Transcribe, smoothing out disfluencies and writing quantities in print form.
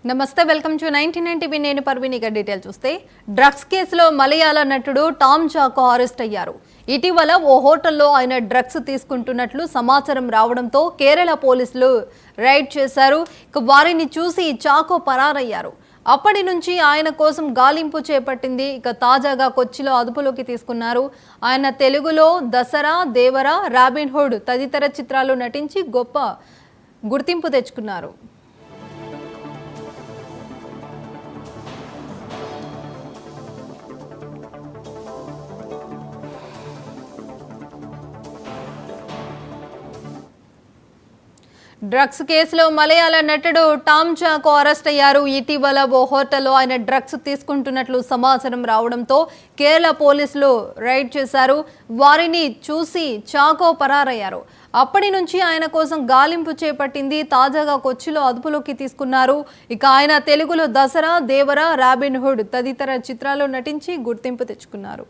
నమస్తే welcome to 99 TV నేను పర్వీని ఇక డీటెయిల్ చూస్తే డ్రగ్స్ కేసులో మలయాళ నటుడు టామ్ చాకో అరెస్ట్ అయ్యారు. ఇటీవల ఓ హోటల్లో ఆయన డ్రగ్స్ తీసుకుంటున్నట్లు సమాచారం రావడంతో కేరళ పోలీసులు రైడ్ చేశారు. ఇక వారిని చూసి చాకో పరారయ్యారు. అప్పటి నుంచి ఆయన కోసం గాలింపు చేపట్టింది. ఇక తాజాగా కొచ్చిలో అదుపులోకి తీసుకున్నారు. ఆయన తెలుగులో దసరా, దేవరా, రాబిన్హుడ్ తదితర చిత్రాల్లో నటించి గొప్ప గుర్తింపు తెచ్చుకున్నారు. డ్రగ్స్ కేసులో మలయాళ నటుడు టామ్ చాకో అరెస్ట్ అయ్యారు. ఇటీవల ఓ హోటల్లో ఆయన డ్రగ్స్ తీసుకుంటున్నట్లు సమాచారం రావడంతో కేరళ పోలీసులు రైడ్ చేశారు. వారిని చూసి చాకో పరారయ్యారు. అప్పటి నుంచి ఆయన కోసం గాలింపు చేపట్టింది. తాజాగా కొచ్చిలో అదుపులోకి తీసుకున్నారు. ఇక ఆయన తెలుగులో దసరా, దేవరా, రాబిన్హుడ్ తదితర చిత్రాల్లో నటించి గుర్తింపు తెచ్చుకున్నారు.